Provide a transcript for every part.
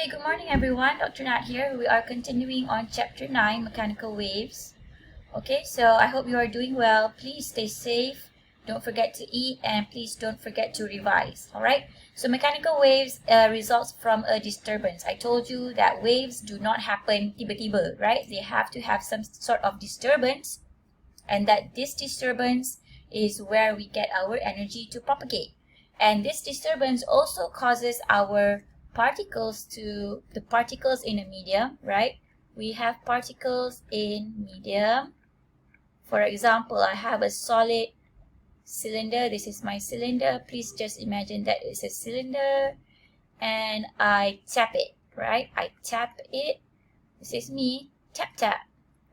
Hi, good morning everyone. Dr. Nat here. We are continuing on Chapter 9, Mechanical Waves. Okay, so I hope you are doing well. Please stay safe. Don't forget to eat and please don't forget to revise. Alright, so mechanical waves results from a disturbance. I told you that waves do not happen tiba-tiba, right? They have to have some sort of disturbance, and that this disturbance is where we get our energy to propagate. And this disturbance also causes our particles in a medium, right? We have particles in medium. For example, I have a solid cylinder. This is my cylinder. Please just imagine that it's a cylinder and I tap it, right? I tap it. This is me. Tap, tap,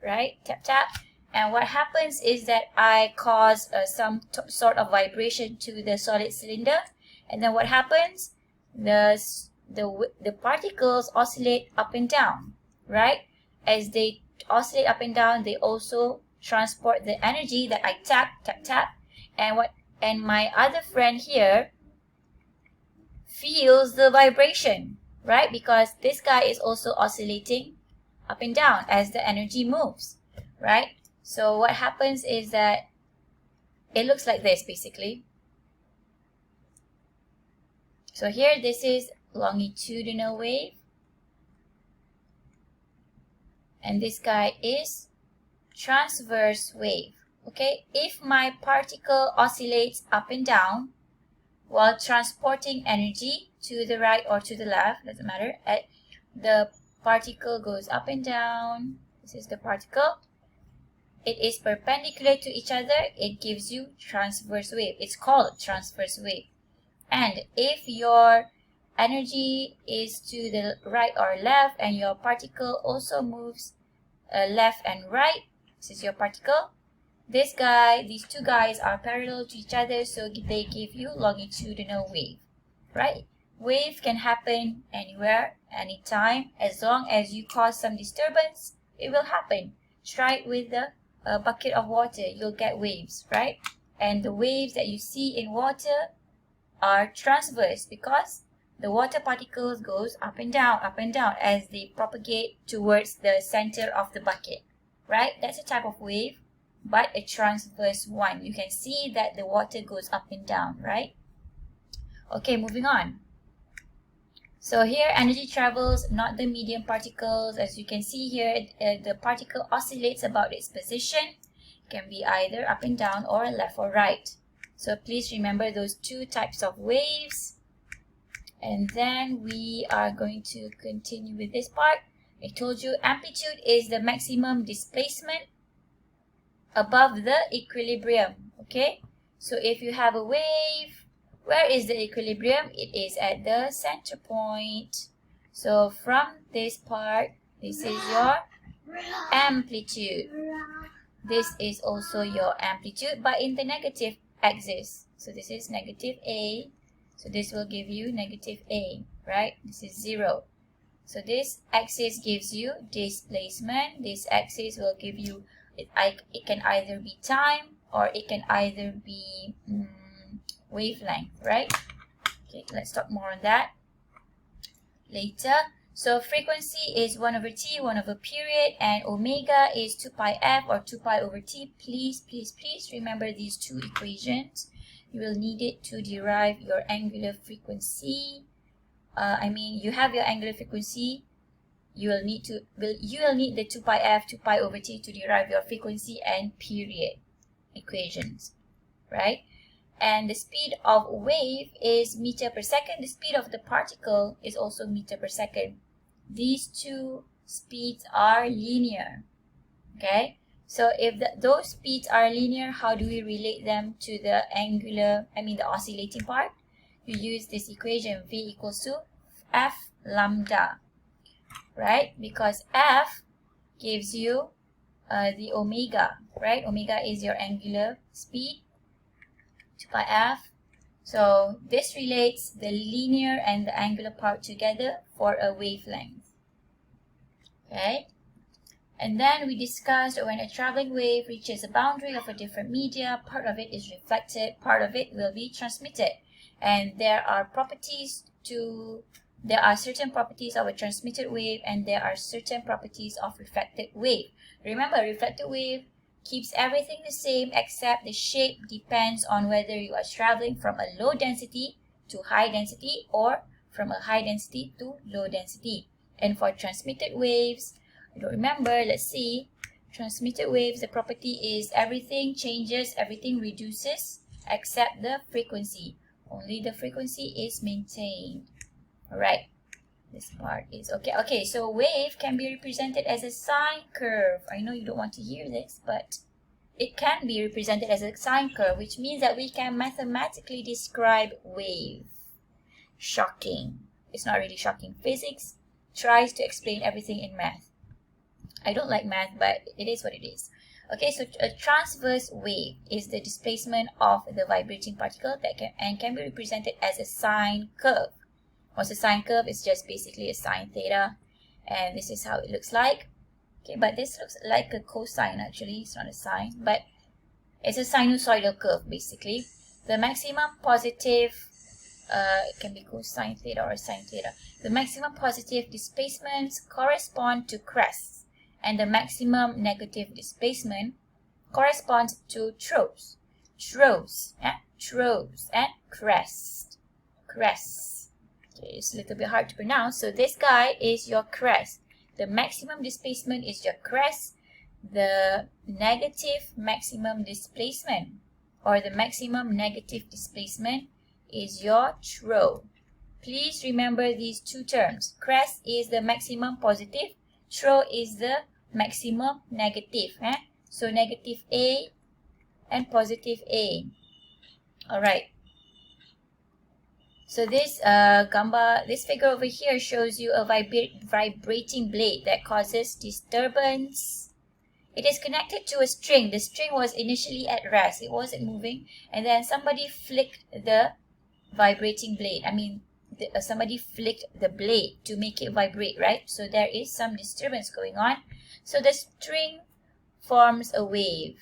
right? Tap, tap. And what happens is that I cause some sort of vibration to the solid cylinder. And then what happens? The particles oscillate up and down, right? As they oscillate up and down, they also transport the energy that I tap, tap, tap. And my other friend here feels the vibration, right? Because this guy is also oscillating up and down as the energy moves, right? So what happens is that it looks like this basically. So here, this is longitudinal wave. And this guy is transverse wave. Okay, if my particle oscillates up and down while transporting energy to the right or to the left, doesn't matter, the particle goes up and down. This is the particle. It is perpendicular to each other. It gives you transverse wave. It's called transverse wave. And if your energy is to the right or left and your particle also moves left and right, this is your particle. These two guys are parallel to each other, so they give you longitudinal wave, right? Wave can happen anywhere, anytime. As long as you cause some disturbance, it will happen. Try it with a bucket of water, you'll get waves, right? And the waves that you see in water are transverse because the water particles goes up and down as they propagate towards the center of the bucket, right? That's a type of wave, but a transverse one. You can see that the water goes up and down, right? Okay, moving on. So here energy travels, not the medium particles. As you can see here, the particle oscillates about its position. It can be either up and down or left or right. So please remember those two types of waves. And then we are going to continue with this part. I told you amplitude is the maximum displacement above the equilibrium. Okay, so if you have a wave, where is the equilibrium? It is at the center point. So from this part, this is your amplitude. This is also your amplitude, but in the negative axis. So this is negative A. So this will give you negative A, right? This is 0. So this axis gives you displacement. This axis will give you, it can either be time or it can either be wavelength, right? Okay, let's talk more on that later. So frequency is 1 over t, 1 over period, and omega is 2 pi f or 2 pi over t. Please, please, please remember these two equations. You will need it to derive your angular frequency. You have your angular frequency. You will need the 2 pi f, 2 pi over t to derive your frequency and period equations, right? And the speed of wave is meter per second. The speed of the particle is also meter per second. These two speeds are linear, okay? So if those speeds are linear, how do we relate them to the the oscillating part? You use this equation, V equals to F lambda, right? Because F gives you the omega, right? Omega is your angular speed, 2 pi f. So this relates the linear and the angular part together for a wavelength. Okay? And then we discussed when a traveling wave reaches a boundary of a different media, part of it is reflected, part of it will be transmitted. And there are properties to there are certain properties of a transmitted wave and there are certain properties of reflected wave. Remember, reflected wave keeps everything the same except the shape depends on whether you are traveling from a low density to high density or from a high density to low density. And for transmitted waves, I don't remember, let's see. Transmitted waves, the property is everything changes, everything reduces except the frequency. Only the frequency is maintained. Alright, this part is okay. Okay, so wave can be represented as a sine curve. I know you don't want to hear this, but it can be represented as a sine curve, which means that we can mathematically describe wave. Shocking. It's not really shocking. Physics tries to explain everything in math. I don't like math, but it is what it is. Okay, so a transverse wave is the displacement of the vibrating particle that can be represented as a sine curve. What's a sine curve? It's just basically a sine theta, and this is how it looks like. Okay, but this looks like a cosine actually. It's not a sine, but it's a sinusoidal curve basically. The maximum positive, it can be cosine theta or sine theta. The maximum positive displacements correspond to crests, and the maximum negative displacement corresponds to troughs. Troughs and crest. Crest. Okay, it's a little bit hard to pronounce. So this guy is your crest. The maximum displacement is your crest. The negative maximum displacement or the maximum negative displacement is your trough. Please remember these two terms. Crest is the maximum positive. Trough is the maximum negative. So negative A and positive A. Alright. So this this figure over here shows you a vibrating blade that causes disturbance. It is connected to a string. The string was initially at rest. It wasn't moving. And then somebody flicked the vibrating blade. Somebody flicked the blade to make it vibrate, right? So there is some disturbance going on. So the string forms a wave,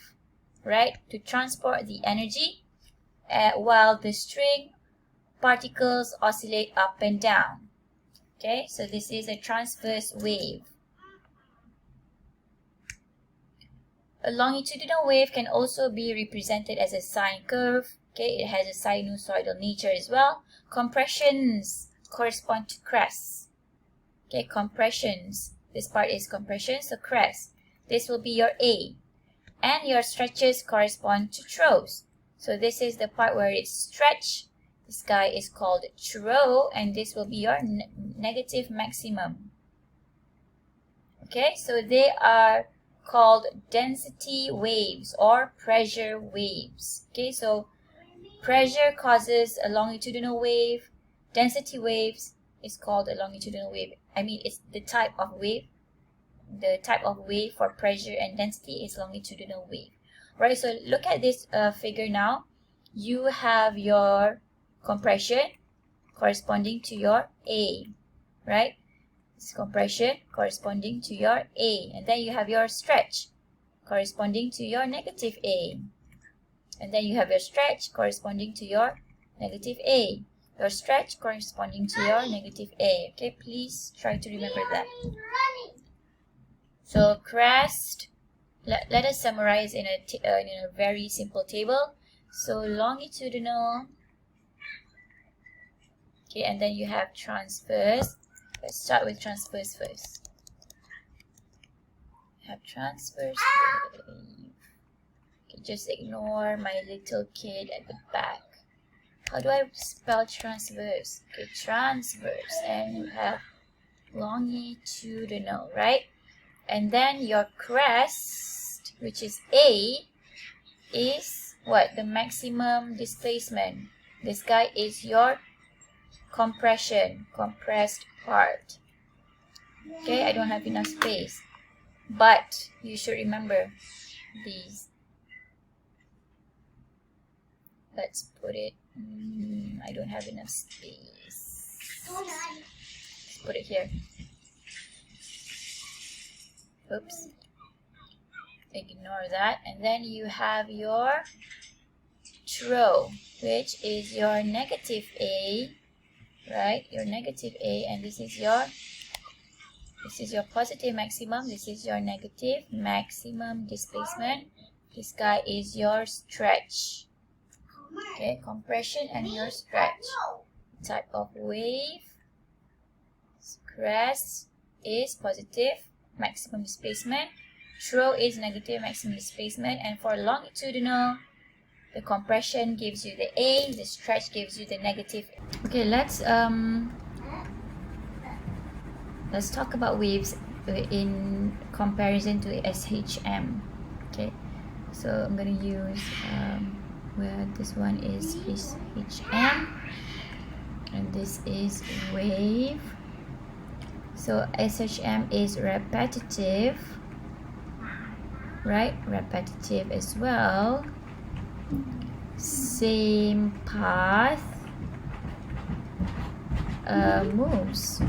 right? To transport the energy while the string particles oscillate up and down. Okay, so this is a transverse wave. A longitudinal wave can also be represented as a sine curve. Okay, it has a sinusoidal nature as well. Compressions correspond to crests. Okay, compressions. This part is compression, so crest. This will be your A. And your stretches correspond to troughs. So this is the part where it's stretched. This guy is called trough, and this will be your negative maximum. Okay, so they are called density waves or pressure waves. Okay, so pressure causes a longitudinal wave. Density waves is called a longitudinal wave. It's the type of wave. The type of wave for pressure and density is longitudinal wave. Right, so look at this figure now. You have your compression corresponding to your A, right? It's compression corresponding to your A. And then you have your stretch corresponding to your negative A. And then you have your stretch corresponding to your negative A. Your stretch corresponding to your negative A. Okay, please try to remember that. So crest, let us summarize in a very simple table. So longitudinal, okay, and then you have transverse. Let's start with transverse first. You have transverse wave. Okay, just ignore my little kid at the back. How do I spell transverse? Okay, transverse, and you have longitudinal, right? And then your crest, which is A, is what? The maximum displacement. This guy is your compression, compressed part. Okay, I don't have enough space, but you should remember these. Let's put it, I don't have enough space. Let's put it here. Oops. Ignore that. And then you have your trough, which is your negative A, right? Your negative A, and this is your positive maximum, this is your negative maximum displacement. This guy is your stretch. Okay, compression and your stretch. Type of wave. Crest is positive maximum displacement. Throw is negative maximum displacement. And for longitudinal, the compression gives you the A, the stretch gives you the negative. Okay, let's talk about waves in comparison to SHM. Okay, so I'm gonna use where this one is SHM and this is wave. So SHM is repetitive, right? Repetitive as well. Same path, moves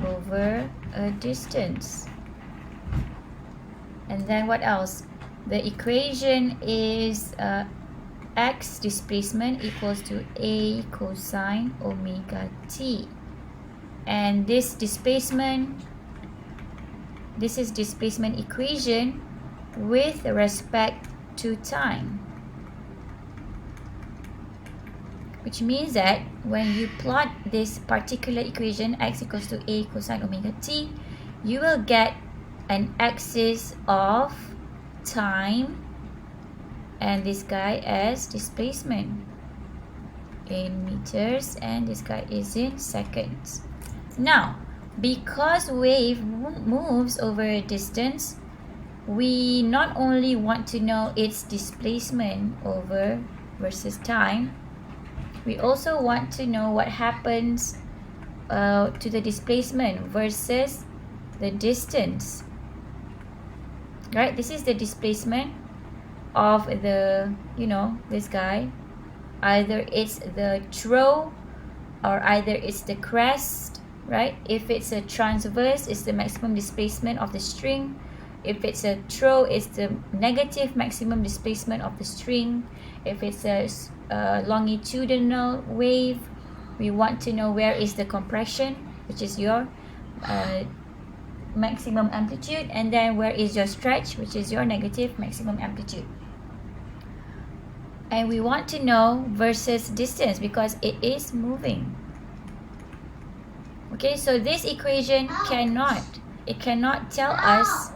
over a distance. And then what else? The equation is x displacement equals to a cosine omega t. And this displacement equation with respect to time. Which means that when you plot this particular equation, x equals to a cosine omega t, you will get an axis of time and this guy as displacement in meters and this guy is in seconds. Now, because wave moves over a distance, we not only want to know its displacement over versus time, we also want to know what happens to the displacement versus the distance. Right? This is the displacement of the, this guy. Either it's the throw or either it's the crest, right? If it's a transverse, it's the maximum displacement of the string. If it's a throw, it's the negative maximum displacement of the string. If it's a longitudinal wave, we want to know where is the compression, which is your maximum amplitude, and then where is your stretch, which is your negative maximum amplitude. And we want to know versus distance because it is moving. Okay, so this equation cannot tell us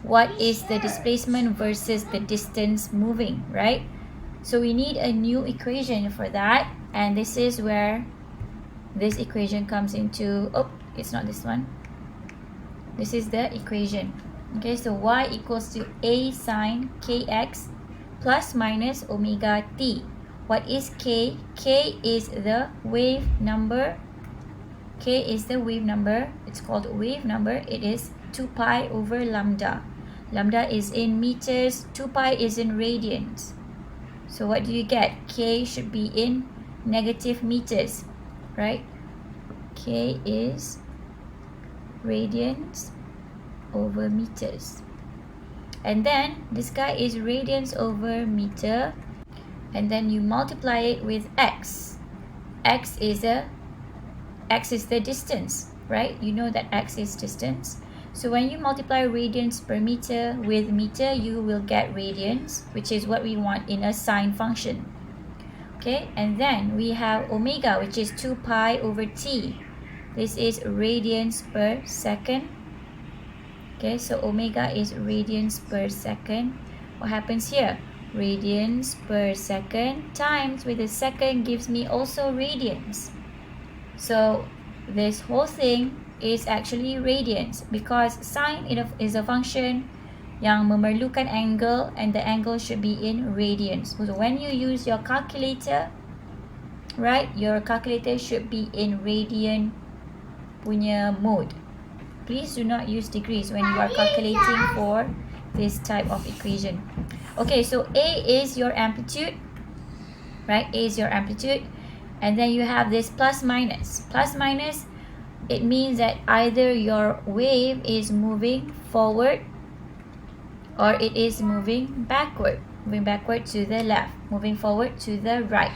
what is the displacement versus the distance moving, right? So we need a new equation for that, and this is where this equation comes into, it's not this one. This is the equation. Okay, so y equals to a sine kx plus minus omega t. What is k? K is the wave number. K is the wave number. It's called wave number. It is 2 pi over lambda. Lambda is in meters, 2 pi is in radians. So what do you get? K should be in negative meters, right? K is radians over meters. And then this guy is radians over meter. And then you multiply it with x. X is the distance, right? You know that x is distance. So when you multiply radians per meter with meter, you will get radians, which is what we want in a sine function. Okay, and then we have omega, which is 2 pi over t. This is radians per second. Okay, so omega is radians per second. What happens here? Radians per second times with the second gives me also radians. So this whole thing is actually radians because sine is a function yang memerlukan angle and the angle should be in radians. So when you use your calculator, right, your calculator should be in radian punya mode. Please do not use degrees when you are calculating for this type of equation. Okay, so A is your amplitude, right? A is your amplitude. And then you have this plus minus. Plus minus, it means that either your wave is moving forward or it is moving backward. Moving backward to the left, moving forward to the right.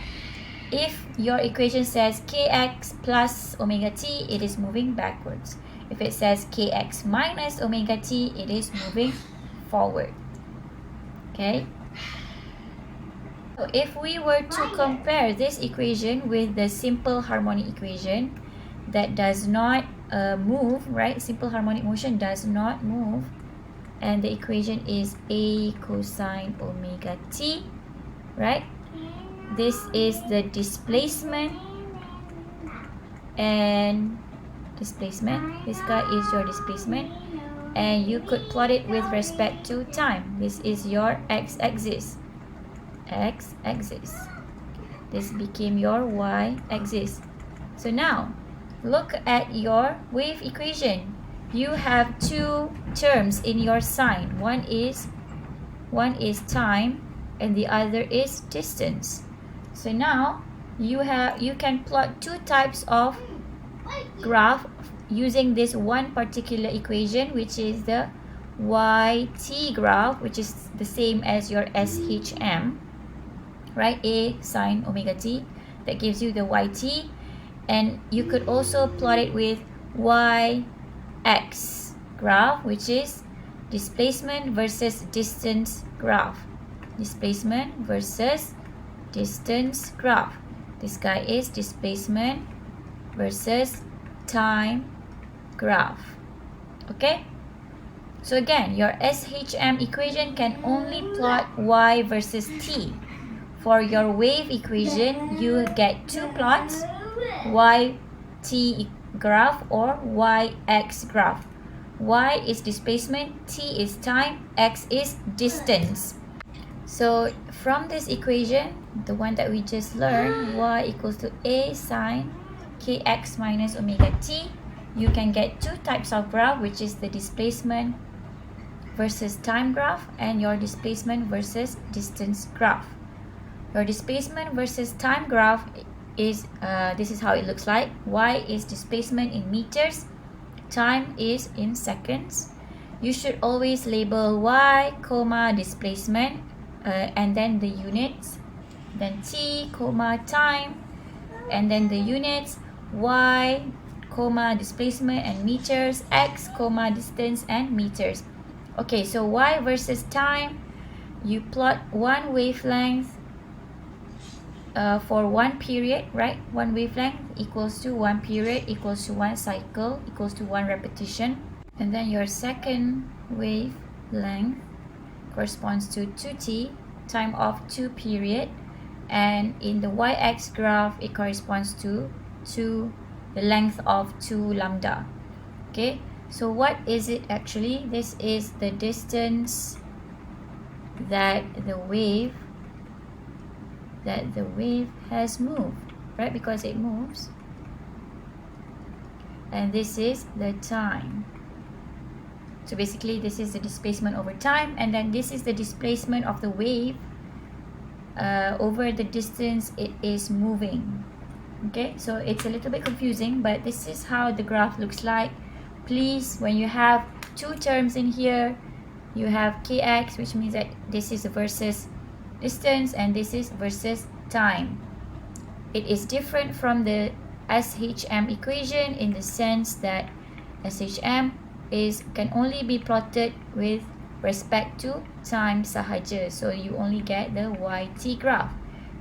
if your equation says kx plus omega t, it is moving backwards. If it says kx minus omega t, it is moving forward. Okay? So if we were to compare this equation with the simple harmonic equation that does not move, right? Simple harmonic motion does not move, and the equation is a cosine omega t, right? This is the displacement and displacement. This guy is your displacement, and you could plot it with respect to time. This is your x-axis. X-axis. This became your y-axis. So now, look at your wave equation. You have two terms in your sign. One is time, and the other is distance. So now you can plot two types of graph using this one particular equation, which is the YT graph, which is the same as your SHM, right? A sine omega t, that gives you the YT, and you could also plot it with YX graph, which is displacement versus distance graph. Displacement versus distance graph. This guy is displacement versus time graph. Okay? So again, your SHM equation can only plot y versus t. For your wave equation, you get two plots, YT graph or YX graph. Y is displacement, T is time, X is distance. So from this equation, the one that we just learned, y equals to a sine kx minus omega t, you can get two types of graph, which is the displacement versus time graph and your displacement versus distance graph. Your displacement versus time graph is, this is how it looks like. Y is displacement in meters, time is in seconds. You should always label y, comma, displacement, and then the units, then t, comma, time, and then the units, y, comma, displacement and meters, x, comma, distance and meters. Okay, so y versus time, you plot one wavelength for one period, right? One wavelength equals to one period equals to one cycle equals to one repetition. And then your second wavelength corresponds to 2t, time of 2 period, and in the y-x graph it corresponds to the length of 2 lambda. Okay, so what is it actually? This is the distance that the wave has moved, right? Because it moves. And this is the time. So basically this is the displacement over time, and then this is the displacement of the wave over the distance it is moving. Okay, so it's a little bit confusing, but this is how the graph looks like. Please, when you have two terms in here, you have kx, which means that this is versus distance and this is versus time. It is different from the SHM equation in the sense that SHM can only be plotted with respect to time sahaja. So you only get the YT graph.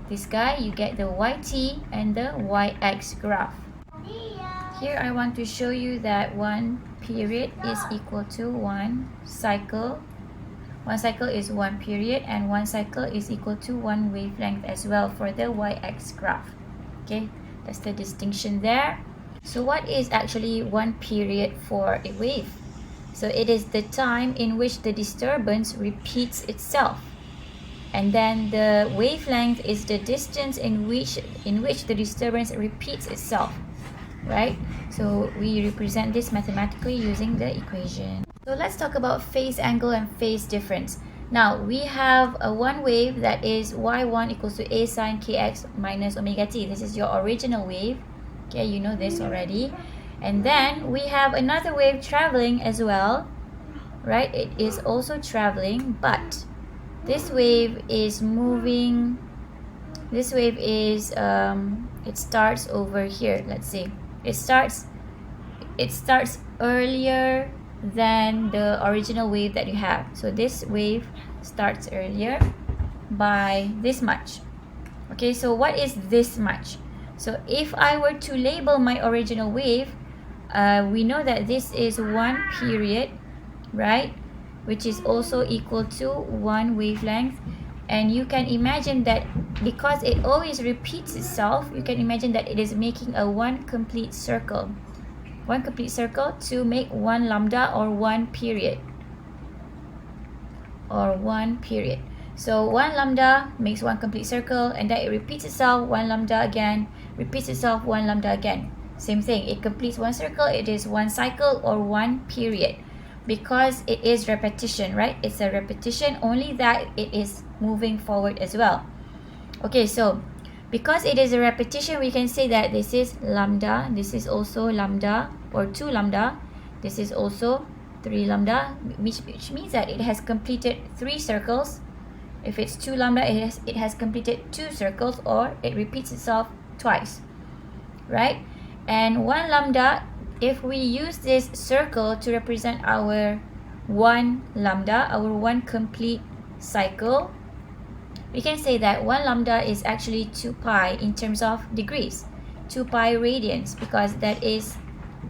This guy, you get the YT and the YX graph. Here I want to show you that one period is equal to one cycle. One cycle is one period, and one cycle is equal to one wavelength as well for the YX graph. Okay, that's the distinction there. So what is actually one period for a wave? So it is the time in which the disturbance repeats itself. And then the wavelength is the distance in which the disturbance repeats itself, right? So we represent this mathematically using the equation. So let's talk about phase angle and phase difference. Now we have a one wave that is y1 equals to a sine kx minus omega t. This is your original wave. Okay, you know this already. And then we have another wave traveling as well, right? It is also traveling, but this wave is moving This wave is it starts over here. Let's see. It starts earlier than the original wave that you have. So this wave starts earlier by this much. Okay, so what is this much? So if I were to label my original wave, we know that this is one period, right? Which is also equal to one wavelength. And you can imagine that because it always repeats itself, you can imagine that it is making a one complete circle. One complete circle to make one lambda or one period. So one lambda makes one complete circle, and then it repeats itself, one lambda again, repeats itself, one lambda again. Same thing, it completes one circle, it is one cycle or one period. Because it is repetition, right? It's a repetition, only that it is moving forward as well. Okay, so because it is a repetition, we can say that this is lambda, this is also lambda, or 2 lambda, this is also 3 lambda, which means that it has completed 3 circles. If it's 2 lambda, it has completed 2 circles, or it repeats itself twice, right? And 1 lambda, if we use this circle to represent our 1 lambda, our one complete cycle, we can say that 1 lambda is actually 2 pi in terms of degrees, 2 pi radians, because that is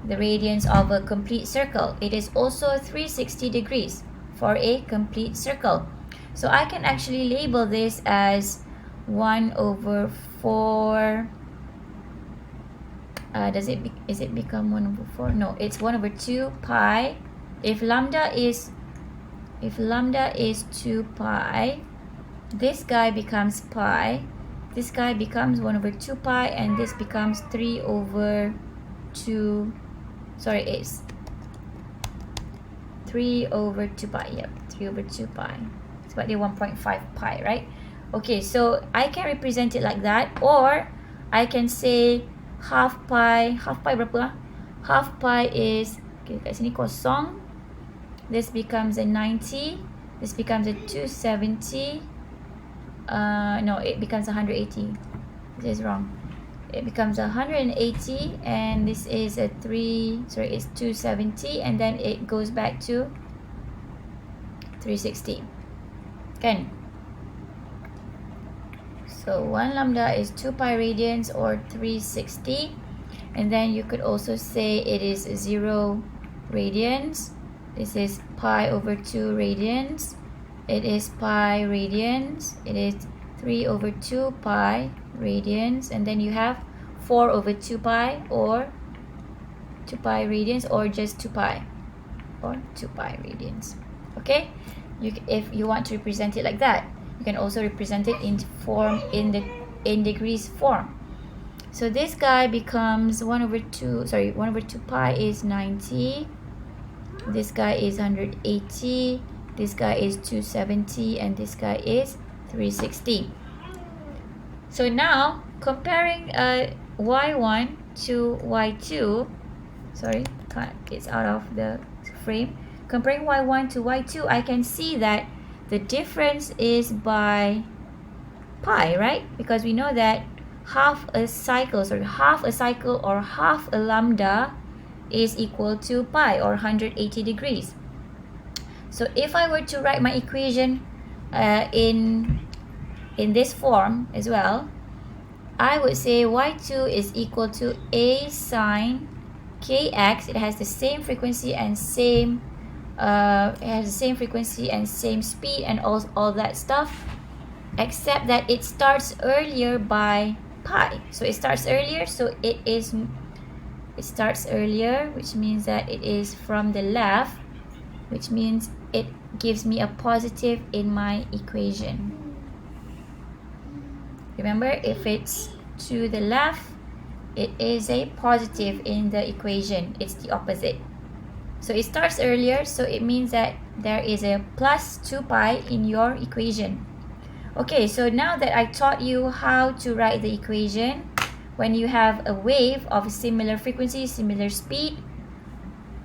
the radians of a complete circle. It is also 360 degrees for a complete circle. So I can actually label this as 1 over 4. Is it become 1 over 4? No, it's 1 over 2 pi. If lambda is 2 pi, this guy becomes pi, this guy becomes 1 over 2 pi, and this becomes 3 over 2, sorry, it's 3 over 2 pi, yep, 3 over 2 pi. It's about 1.5 pi, right? Okay, so I can represent it like that, or I can say half pi berapa? Half pi is, okay, kat sini kosong, this becomes a 90, this becomes a 270, no, it becomes 180. This is wrong. It becomes 180, and this is a 270, and then it goes back to 360. Kan? So 1 lambda is 2 pi radians, or 360, and then you could also say it is 0 radians. This is pi over 2 radians. It is pi radians. It is 3 over 2 pi radians, and then you have 4 over 2 pi, or 2 pi radians, or just 2 pi, or 2 pi radians. Okay, if you want to represent it like that, you can also represent it in form, in degrees form. So this guy becomes 1 over 2 pi is 90, this guy is 180, this guy is 270, and this guy is 360. So now comparing y1 to y2, sorry, it's out of the frame. Comparing y1 to y2, I can see that the difference is by pi, right? Because we know that half a cycle or half a lambda is equal to pi, or 180 degrees. So if I were to write my equation in this form as well, I would say y2 is equal to a sine kx. It has the same frequency and same speed and all that stuff, except that it starts earlier by pi. So it starts earlier, so it starts earlier, which means that it is from the left, which means it gives me a positive in my equation. Remember, if it's to the left, it is a positive in the equation. It's the opposite. So it starts earlier, so it means that there is a plus 2 pi in your equation. Okay, so now that I taught you how to write the equation when you have a wave of similar frequency, similar speed,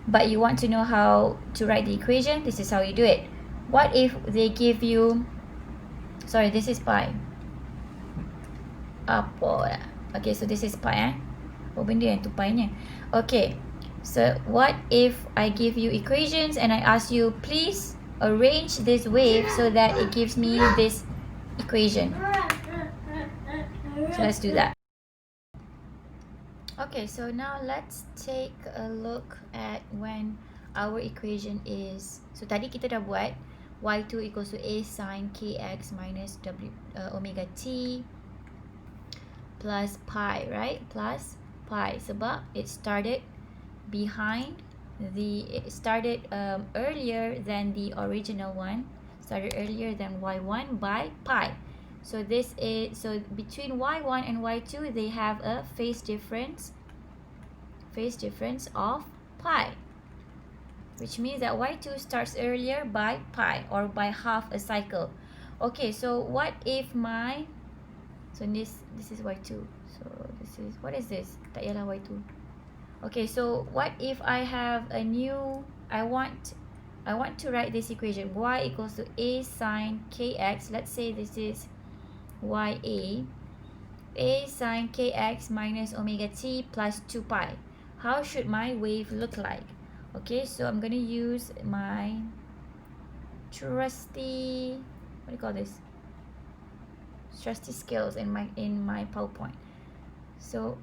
but you want to know how to write the equation, this is how you do it. What if they give you, sorry, this is pi. Apa? Okay, so this is pi Oh, benda yang tu pi-nya. Okay, so what if I give you equations and I ask you, please arrange this wave so that it gives me this equation. So let's do that. Okay, so now let's take a look at when our equation is, so tadi kita dah buat y2 equals to a sine kx minus omega t plus pi, right? Plus pi sebab it started earlier than the original one, started earlier than y1 by pi. So this is, so between y1 and y2 they have a phase difference of pi, which means that y2 starts earlier by pi or by half a cycle. Okay, so what if my, so this is y2, so this is, what is this? Tak yalah y2. Okay, so what if I have a new, I want to write this equation, y equals to a sine kx. Let's say this is ya, a sine kx minus omega t plus 2 pi. How should my wave look like? Okay, so I'm going to use my trusty, what do you call this? Trusty skills in my PowerPoint. So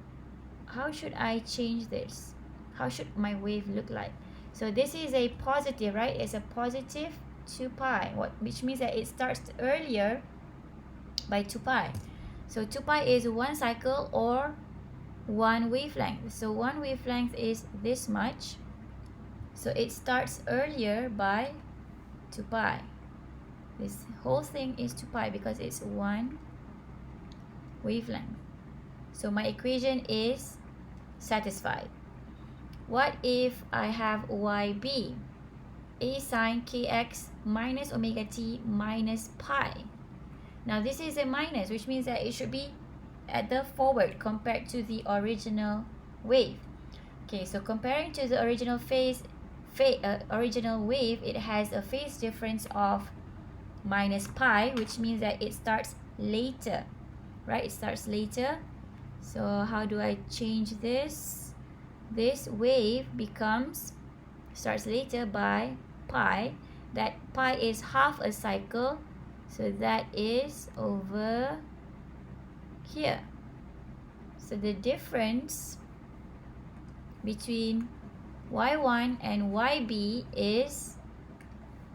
how should I change this? How should my wave look like? So this is a positive, right? It's a positive 2 pi, which means that it starts earlier by 2 pi. So 2 pi is one cycle or one wavelength. So one wavelength is this much. So it starts earlier by 2 pi. This whole thing is 2 pi because it's one wavelength. So my equation is satisfied. What if I have YB? A sine kx minus omega t minus pi. Now this is a minus, which means that it should be at the forward compared to the original wave. Okay, so comparing to the original original wave, it has a phase difference of minus pi, which means that it starts later, right? It starts later. So how do I change this? This wave starts later by pi. That pi is half a cycle, so that is over here. So the difference between y1 and yb is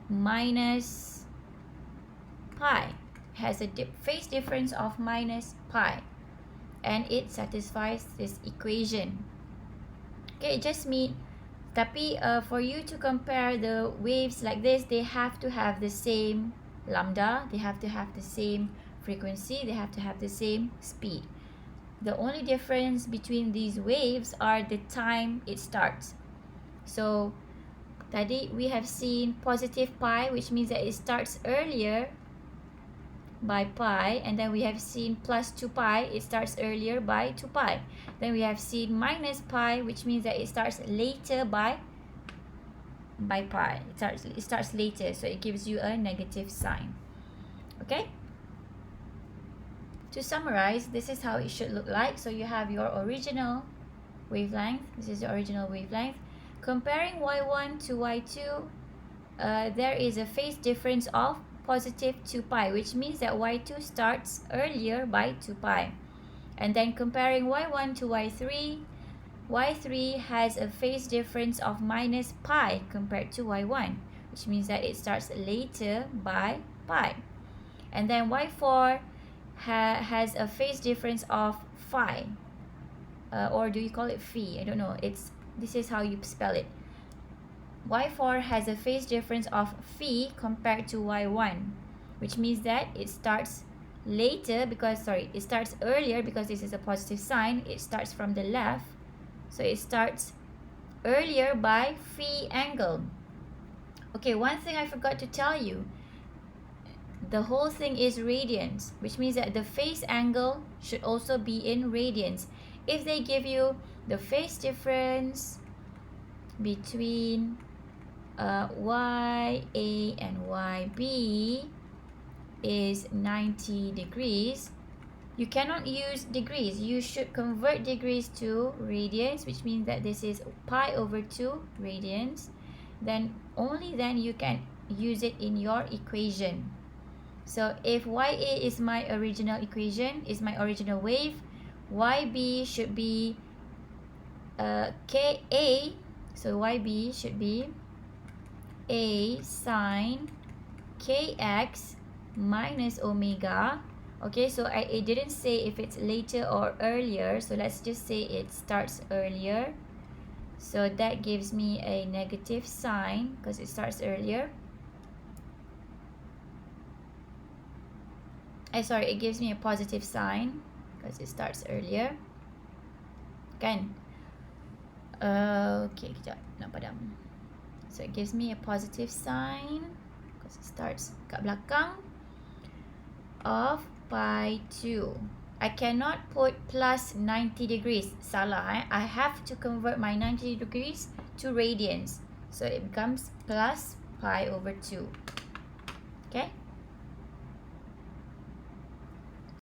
minus pi. It has a phase difference of minus pi, and it satisfies this equation. Okay, it just means, tapi for you to compare the waves like this, they have to have the same lambda, they have to have the same frequency, they have to have the same speed. The only difference between these waves are the time it starts. So tadi we have seen positive pi, which means that it starts earlier by pi, and then we have seen plus 2 pi, it starts earlier by 2 pi. Then we have seen minus pi, which means that it starts later by pi. It starts later, so it gives you a negative sign. Okay? To summarize, this is how it should look like. So you have your original wavelength. This is the original wavelength. Comparing y1 to y2, there is a phase difference of positive 2 pi, which means that y2 starts earlier by 2 pi. And then comparing y1 to y3, y3 has a phase difference of minus pi compared to y1, which means that it starts later by pi. And then y4 has a phase difference of phi, or do you call it phi? I don't know. This is how you spell it. y4 has a phase difference of phi compared to y1, which means that it starts later because, it starts earlier because this is a positive sign. It starts from the left, so it starts earlier by phi angle. Okay, one thing I forgot to tell you, the whole thing is radians, which means that the phase angle should also be in radians. If they give you the phase difference between YA and YB is 90 degrees, You cannot use degrees. You should convert degrees to radians, which means that this is pi over 2 radians. Then only then you can use it in your equation. So if YA is my original equation, is my original wave, YB should be KA. So YB should be A sine KX minus omega. Okay, so it didn't say if it's later or earlier, so let's just say it starts earlier. So that gives me a negative sign because it starts earlier. Sorry, it gives me a positive sign because it starts earlier. Kan? Okay, kejap, nak padam. So it gives me a positive sign because it starts kat belakang of pi 2. I cannot put plus 90 degrees. Salah, I have to convert my 90 degrees to radians. So it becomes plus pi over 2. Okay?